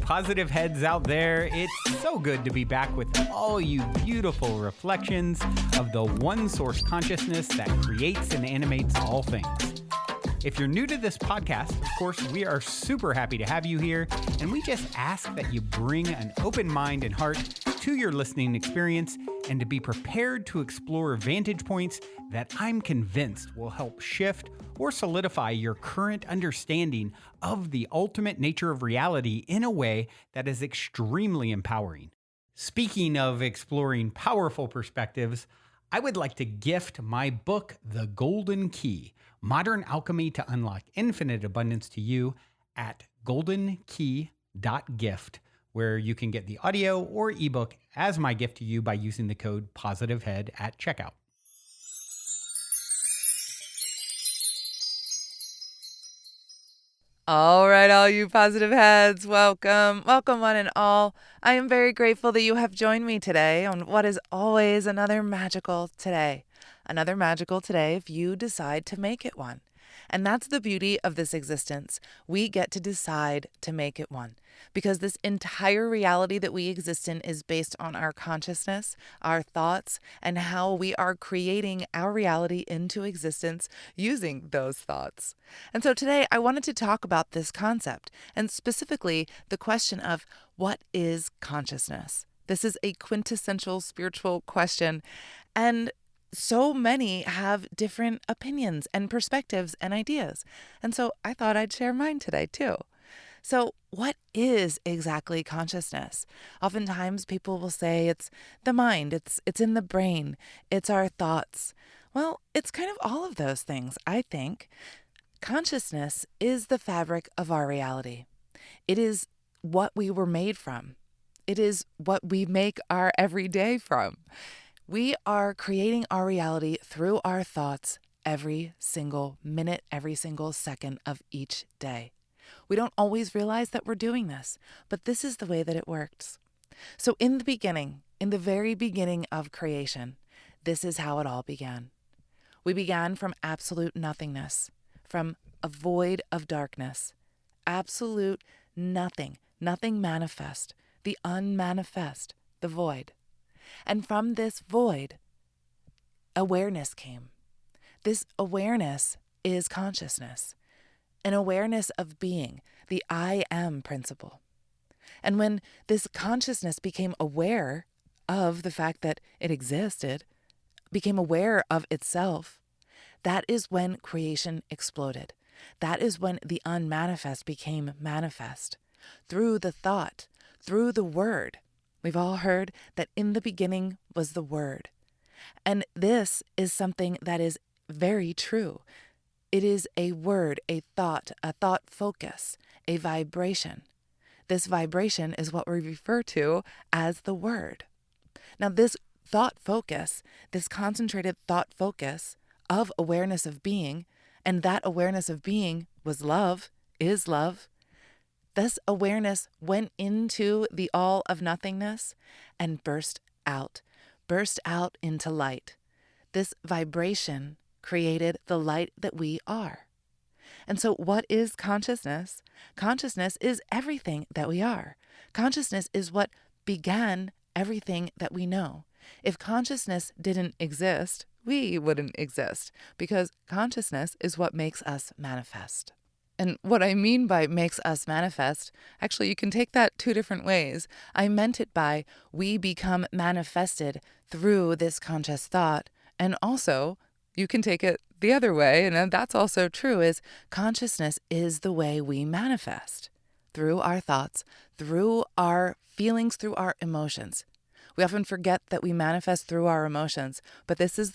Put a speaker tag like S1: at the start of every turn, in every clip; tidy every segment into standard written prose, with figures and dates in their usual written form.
S1: positive heads out there. It's so good to be back with all you beautiful reflections of the one source consciousness that creates and animates all things. If you're new to this podcast, of course, we are super happy to have you here, and we just ask that you bring an open mind and heart to your listening experience and to be prepared to explore vantage points that I'm convinced will help shift or solidify your current understanding of the ultimate nature of reality in a way that is extremely empowering. Speaking of exploring powerful perspectives, I would like to gift my book, The Golden Key, Modern Alchemy to Unlock Infinite Abundance to you at goldenkey.gift, where you can get the audio or ebook as my gift to you by using the code POSITIVEHEAD at checkout.
S2: All right, all you positive heads, welcome. Welcome one and all. I am very grateful that you have joined me today on what is always another magical today. Another magical today if you decide to make it one. And that's the beauty of this existence. We get to decide to make it one. Because this entire reality that we exist in is based on our consciousness, our thoughts, and how we are creating our reality into existence using those thoughts. And so today I wanted to talk about this concept, and specifically the question of what is consciousness? This is a quintessential spiritual question, and so many have different opinions and perspectives and ideas. And so I thought I'd share mine today too. So what is exactly consciousness? Oftentimes people will say it's the mind, it's in the brain, it's our thoughts. Well, it's kind of all of those things, I think. Consciousness is the fabric of our reality. It is what we were made from. It is what we make our everyday from. We are creating our reality through our thoughts every single minute, every single second of each day. We don't always realize that we're doing this, but this is the way that it works. So in the beginning, in the very beginning of creation, this is how it all began. We began from absolute nothingness, from a void of darkness, absolute nothing, nothing manifest, the unmanifest, the void. And from this void, awareness came. This awareness is consciousness, an awareness of being, the I am principle. And when this consciousness became aware of the fact that it existed, became aware of itself, that is when creation exploded. That is when the unmanifest became manifest. Through the thought, through the word. We've all heard that in the beginning was the Word. And this is something that is very true. It is a word, a thought focus, a vibration. This vibration is what we refer to as the Word. Now, this thought focus, this concentrated thought focus of awareness of being, and that awareness of being was love, is love. This awareness went into the all of nothingness and burst out into light. This vibration created the light that we are. And so what is consciousness? Consciousness is everything that we are. Consciousness is what began everything that we know. If consciousness didn't exist, we wouldn't exist, because consciousness is what makes us manifest. And what I mean by makes us manifest, actually, you can take that two different ways. I meant it by we become manifested through this conscious thought. And also, you can take it the other way, and that's also true, is consciousness is the way we manifest. Through our thoughts, through our feelings, through our emotions. We often forget that we manifest through our emotions, but this is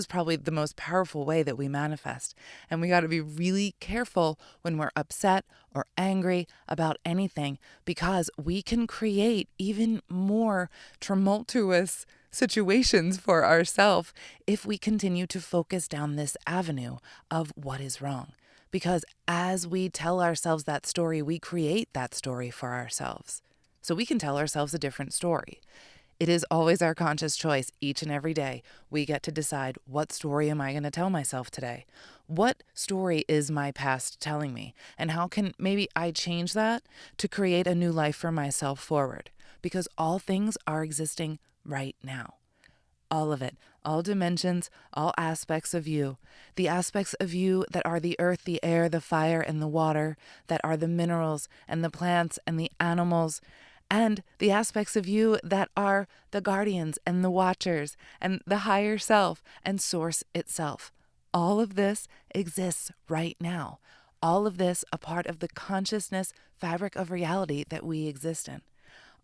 S2: probably the most powerful way that we manifest. And we got to be really careful when we're upset or angry about anything, because we can create even more tumultuous situations for ourselves if we continue to focus down this avenue of what is wrong. Because as we tell ourselves that story, we create that story for ourselves. So we can tell ourselves a different story. It is always our conscious choice each and every day. We get to decide, what story am I going to tell myself today? What story is my past telling me? And how can maybe I change that to create a new life for myself forward? Because all things are existing right now. All of it, all dimensions, all aspects of you. The aspects of you that are the earth, the air, the fire, and the water, that are the minerals and the plants and the animals, and the aspects of you that are the guardians and the watchers and the higher self and source itself. All of this exists right now. All of this a part of the consciousness fabric of reality that we exist in.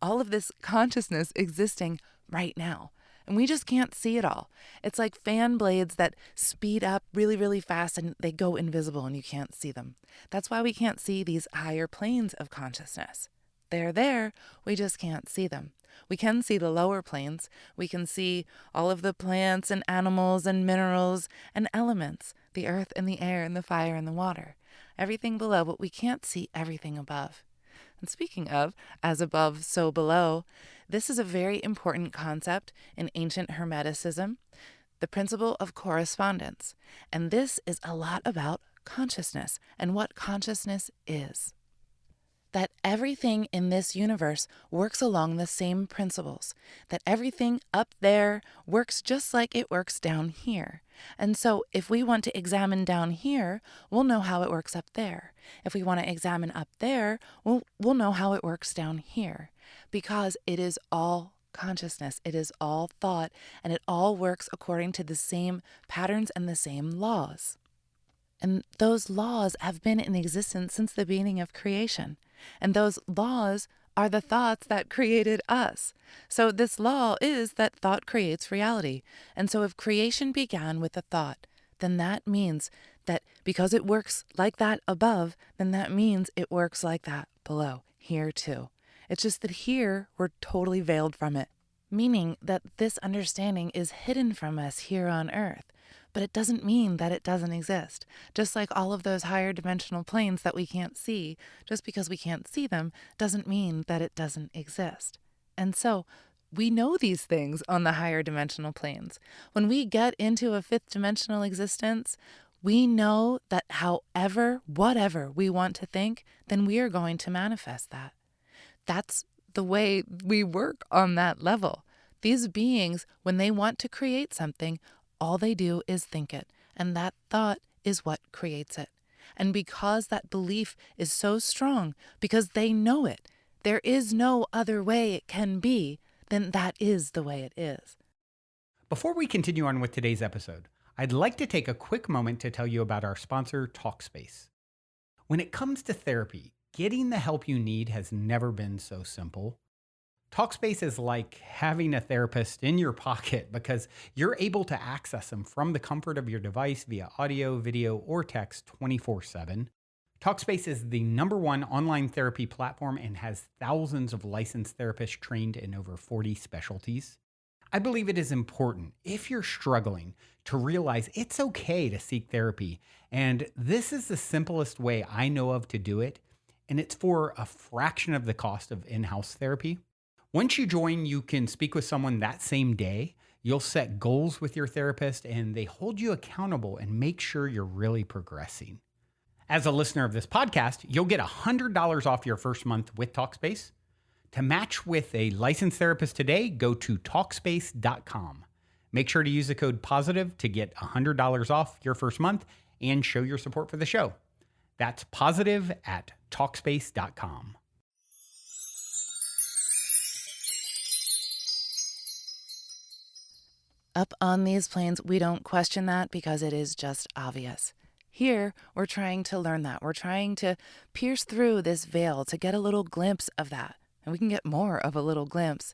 S2: All of this consciousness existing right now. And we just can't see it all. It's like fan blades that speed up really, really fast and they go invisible and you can't see them. That's why we can't see these higher planes of consciousness. They're there, we just can't see them. We can see the lower planes. We can see all of the plants and animals and minerals and elements, the earth and the air and the fire and the water. Everything below, but we can't see everything above. And speaking of, as above, so below, this is a very important concept in ancient Hermeticism, the principle of correspondence. And this is a lot about consciousness and what consciousness is. That everything in this universe works along the same principles, that everything up there works just like it works down here. And so if we want to examine down here, we'll know how it works up there. If we want to examine up there, we'll know how it works down here, because it is all consciousness, it is all thought, and it all works according to the same patterns and the same laws. And those laws have been in existence since the beginning of creation. And those laws are the thoughts that created us. So this law is that thought creates reality. And so if creation began with a thought, then that means that because it works like that above, then that means it works like that below, here too. It's just that here we're totally veiled from it, meaning that this understanding is hidden from us here on earth. But it doesn't mean that it doesn't exist. Just like all of those higher dimensional planes that we can't see, just because we can't see them doesn't mean that it doesn't exist. And so we know these things on the higher dimensional planes. When we get into a fifth dimensional existence, we know that whatever we want to think, then we are going to manifest that. That's the way we work on that level. These beings, when they want to create something, all they do is think it, and that thought is what creates it. And because that belief is so strong, because they know it, there is no other way it can be, then that is the way it is.
S1: Before we continue on with today's episode, I'd like to take a quick moment to tell you about our sponsor, Talkspace. When it comes to therapy, getting the help you need has never been so simple. Talkspace is like having a therapist in your pocket because you're able to access them from the comfort of your device via audio, video, or text 24/7. Talkspace is the #1 online therapy platform and has thousands of licensed therapists trained in over 40 specialties. I believe it is important, if you're struggling, to realize it's okay to seek therapy. And this is the simplest way I know of to do it, and it's for a fraction of the cost of in-house therapy. Once you join, you can speak with someone that same day. You'll set goals with your therapist, and they hold you accountable and make sure you're really progressing. As a listener of this podcast, you'll get $100 off your first month with Talkspace. To match with a licensed therapist today, go to Talkspace.com. Make sure to use the code POSITIVE to get $100 off your first month and show your support for the show. That's positive at Talkspace.com.
S2: Up on these planes, we don't question that because it is just obvious. Here, we're trying to learn that. We're trying to pierce through this veil to get a little glimpse of that. And we can get more of a little glimpse.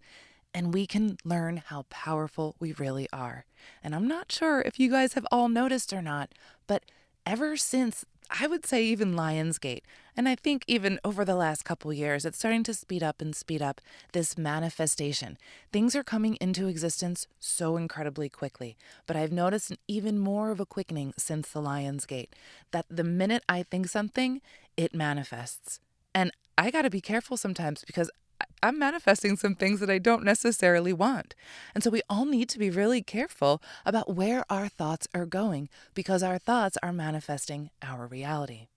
S2: And we can learn how powerful we really are. And I'm not sure if you guys have all noticed or not, but ever since, I would say even Lionsgate, and I think even over the last couple years, it's starting to speed up this manifestation. Things are coming into existence so incredibly quickly, but I've noticed even more of a quickening since the Lionsgate, that the minute I think something, it manifests. And I got to be careful sometimes because I'm manifesting some things that I don't necessarily want. And so we all need to be really careful about where our thoughts are going, because our thoughts are manifesting our reality.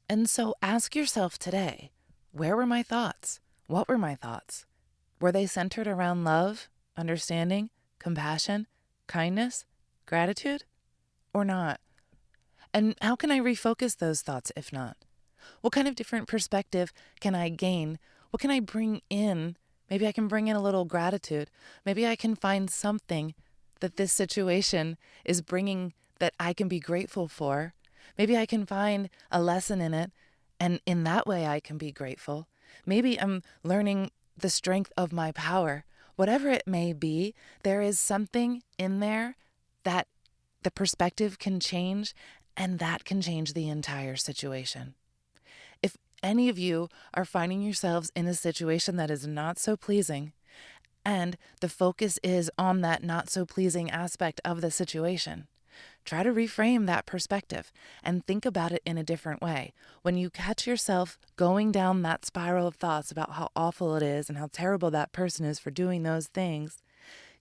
S2: And so ask yourself today, where were my thoughts? What were my thoughts? Were they centered around love, understanding, compassion, kindness, gratitude, or not? And how can I refocus those thoughts if not? What kind of different perspective can I gain? What can I bring in? Maybe I can bring in a little gratitude. Maybe I can find something that this situation is bringing that I can be grateful for. Maybe I can find a lesson in it, and in that way I can be grateful. Maybe I'm learning the strength of my power. Whatever it may be, there is something in there that the perspective can change, and that can change the entire situation. If any of you are finding yourselves in a situation that is not so pleasing, and the focus is on that not so pleasing aspect of the situation, try to reframe that perspective and think about it in a different way. When you catch yourself going down that spiral of thoughts about how awful it is and how terrible that person is for doing those things,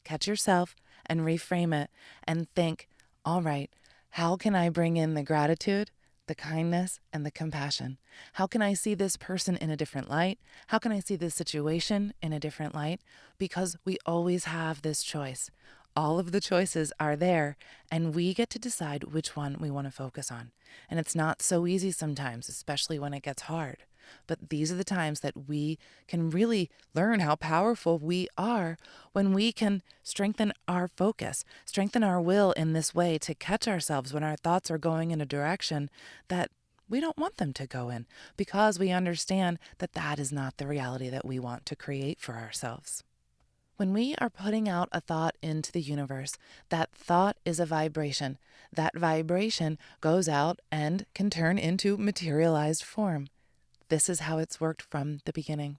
S2: catch yourself and reframe it and think, all right, how can I bring in the gratitude, the kindness, and the compassion? How can I see this person in a different light? How can I see this situation in a different light? Because we always have this choice. All of the choices are there, and we get to decide which one we want to focus on. And it's not so easy sometimes, especially when it gets hard. But these are the times that we can really learn how powerful we are when we can strengthen our focus, strengthen our will in this way to catch ourselves when our thoughts are going in a direction that we don't want them to go in, because we understand that that is not the reality that we want to create for ourselves. When we are putting out a thought into the universe, that thought is a vibration. That vibration goes out and can turn into materialized form. This is how it's worked from the beginning.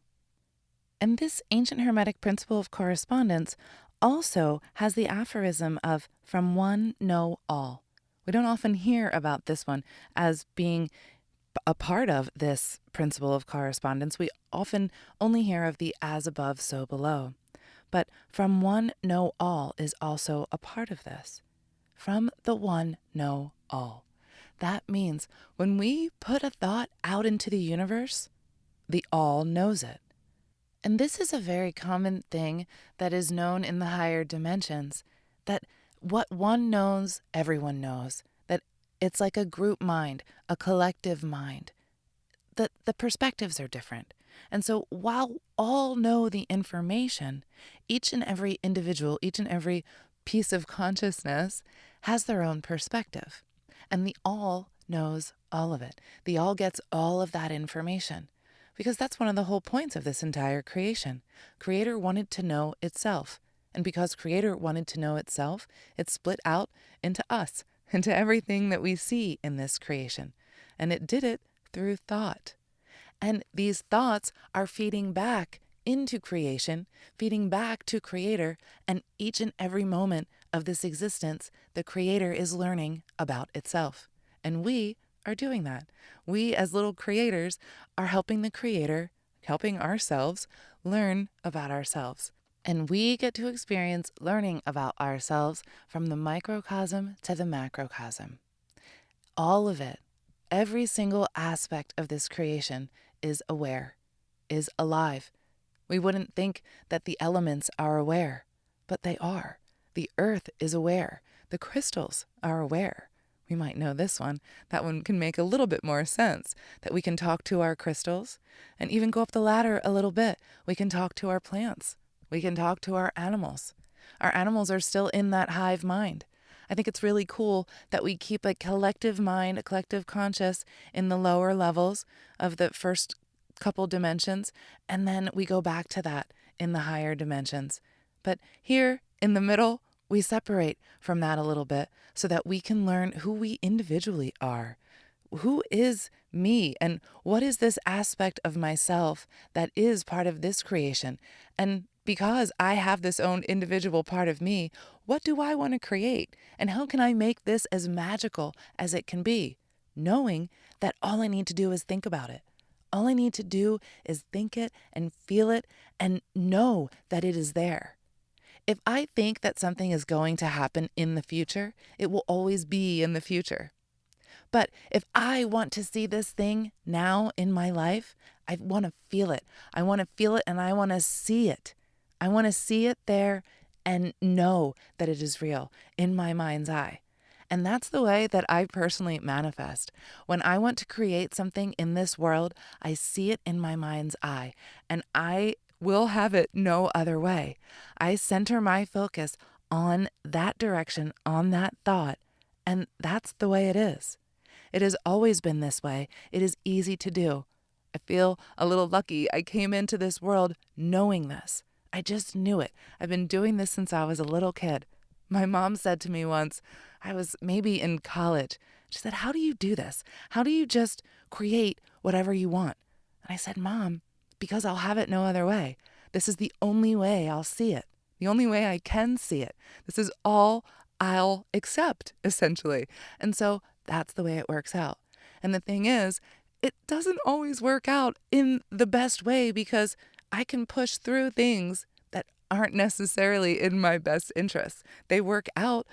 S2: And this ancient Hermetic principle of correspondence also has the aphorism of from one know all. We don't often hear about this one as being a part of this principle of correspondence. We often only hear of the as above, so below. But from one know all is also a part of this. From the one know all. That means when we put a thought out into the universe, the all knows it. And this is a very common thing that is known in the higher dimensions, that what one knows, everyone knows, that it's like a group mind, a collective mind, that the perspectives are different. And so while all know the information, each and every individual, each and every piece of consciousness has their own perspective. And the all knows all of it. The all gets all of that information. Because that's one of the whole points of this entire creation. Creator wanted to know itself. And because Creator wanted to know itself, it split out into us, into everything that we see in this creation. And it did it through thought. And these thoughts are feeding back into creation, feeding back to Creator, and each and every moment of this existence, the Creator is learning about itself. And we are doing that. We, as little creators, are helping the Creator, helping ourselves learn about ourselves. And we get to experience learning about ourselves from the microcosm to the macrocosm. All of it, every single aspect of this creation is aware, is alive. We wouldn't think that the elements are aware, but they are. The earth is aware. The crystals are aware. We might know this one. That one can make a little bit more sense, that we can talk to our crystals and even go up the ladder a little bit. We can talk to our plants. We can talk to our animals. Our animals are still in that hive mind. I think it's really cool that we keep a collective mind, a collective conscious in the lower levels of the first couple dimensions, and then we go back to that in the higher dimensions. But here in the middle, we separate from that a little bit so that we can learn who we individually are. Who is me, and what is this aspect of myself that is part of this creation? And because I have this own individual part of me, what do I want to create? And how can I make this as magical as it can be? Knowing that all I need to do is think about it. All I need to do is think it and feel it and know that it is there. If I think that something is going to happen in the future, it will always be in the future. But if I want to see this thing now in my life, I want to feel it. I want to feel it and I want to see it. I want to see it there and know that it is real in my mind's eye. And that's the way that I personally manifest. When I want to create something in this world, I see it in my mind's eye, and I will have it no other way. I center my focus on that direction, on that thought, and that's the way it is. It has always been this way. It is easy to do. I feel a little lucky. I came into this world knowing this. I just knew it. I've been doing this since I was a little kid. My mom said to me once, I was maybe in college. She said, "How do you do this? How do you just create whatever you want?" And I said, "Mom, because I'll have it no other way. This is the only way I'll see it. The only way I can see it. This is all I'll accept, essentially." And so that's the way it works out. And the thing is, it doesn't always work out in the best way because I can push through things that aren't necessarily in my best interests. They work out.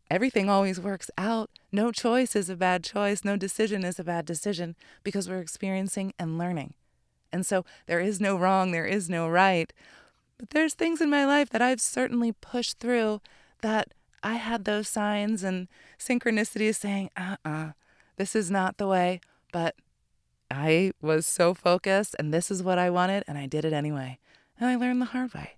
S2: Everything always works out. No choice is a bad choice. No decision is a bad decision because we're experiencing and learning. And so there is no wrong, there is no right. But there's things in my life that I've certainly pushed through that I had those signs and synchronicities saying, this is not the way. But I was so focused and this is what I wanted and I did it anyway. And I learned the hard way.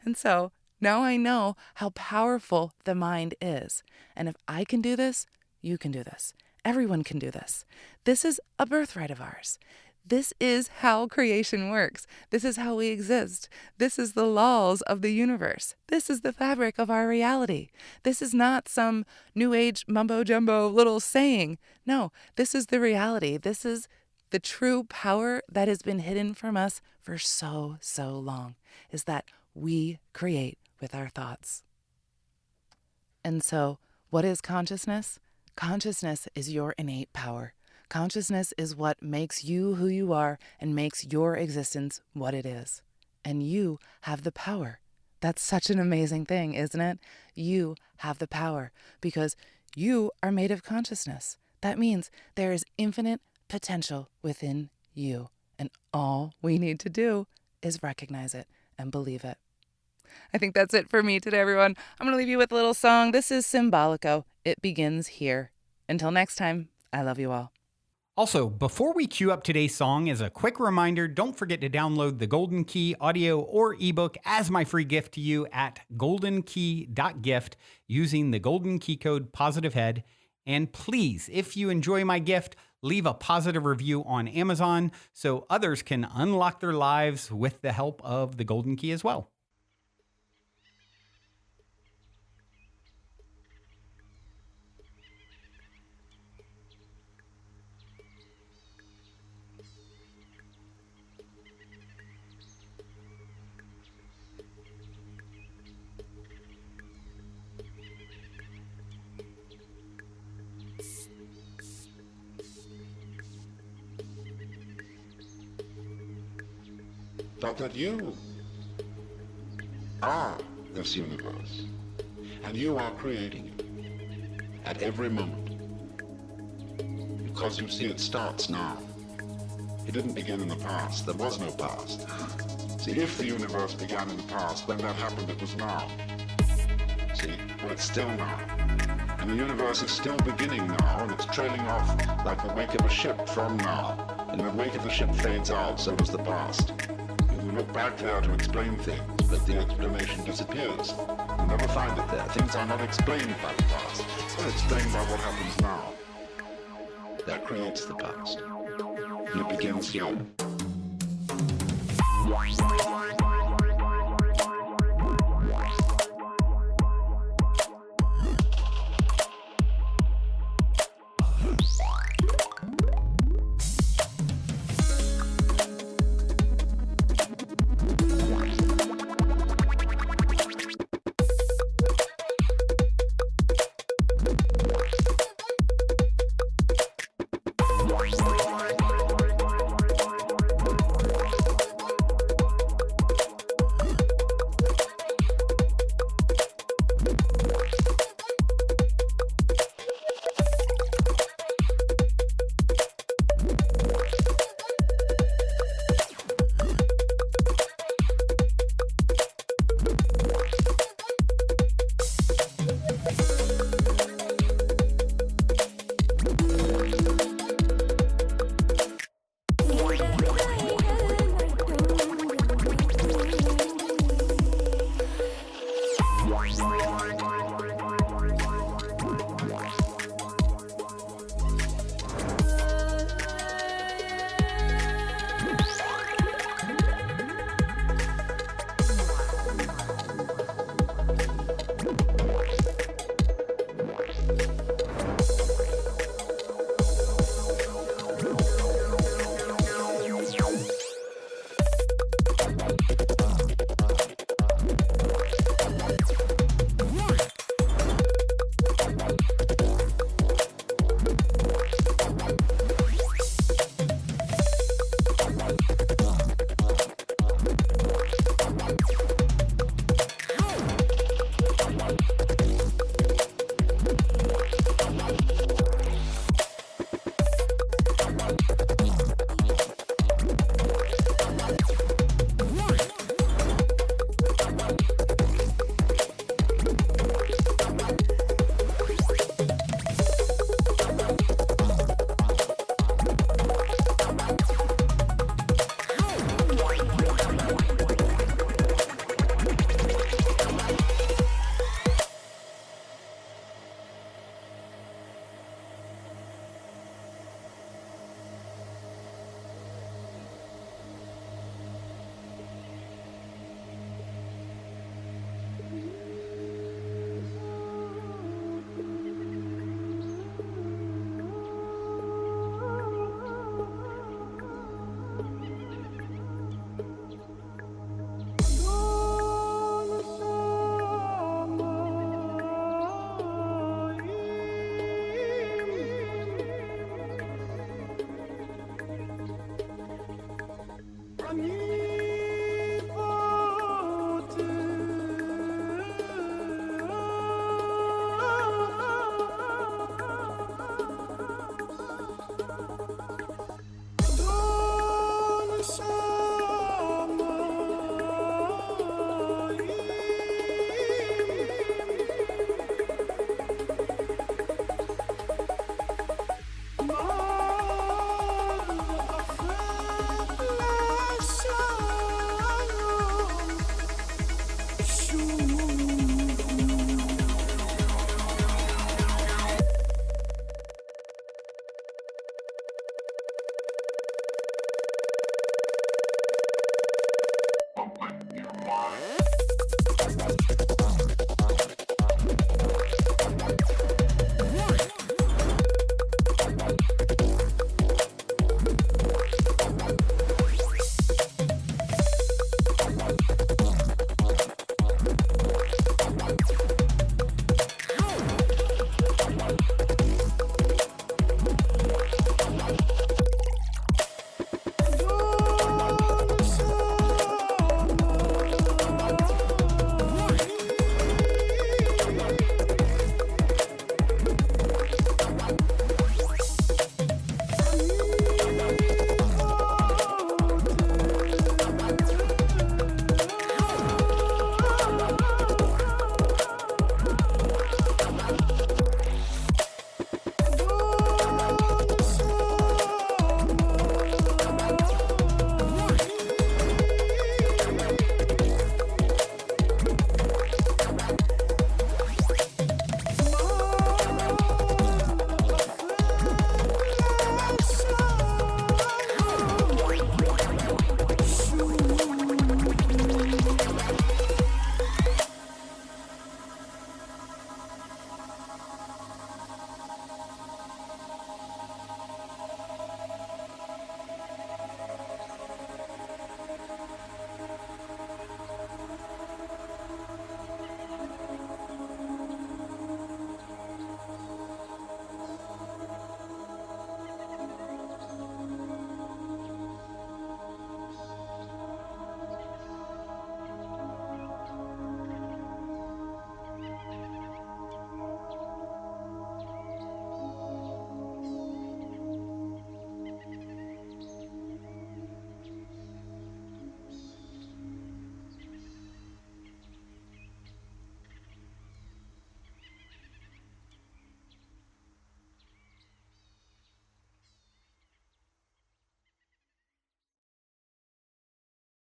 S2: And so now I know how powerful the mind is. And if I can do this, you can do this. Everyone can do this. This is a birthright of ours. This is how creation works. This is how we exist. This is the laws of the universe. This is the fabric of our reality. This is not some new age mumbo jumbo little saying. No, this is the reality. This is the true power that has been hidden from us for so long, is that we create with our thoughts. And so, what is consciousness? Consciousness is your innate power. Consciousness is what makes you who you are and makes your existence what it is. And you have the power. That's such an amazing thing, isn't it? You have the power because you are made of consciousness. That means there is infinite potential within you. And all we need to do is recognize it and believe it. I think that's it for me today, everyone. I'm going to leave you with a little song. This is Symbolico. It begins here. Until next time, I love you all.
S1: Also, before we cue up today's song, as a quick reminder, don't forget to download the Golden Key audio or ebook as my free gift to you at goldenkey.gift using the Golden Key code POSITIVEHEAD. And please, if you enjoy my gift, leave a positive review on Amazon so others can unlock their lives with the help of the Golden Key as well.
S3: But that you are this universe, and you are creating it at every moment, because you see it starts now. It didn't begin in the past. There was no past. See, if the universe began in the past, when that happened, it was now. See, well, it's still now. And the universe is still beginning now, and it's trailing off like the wake of a ship from now. And the wake of the ship fades out, so does the past. You look back there to explain things, but the explanation disappears. You never find it there. Things are not explained by the past. They're explained by what happens now. That creates the past. And it begins here.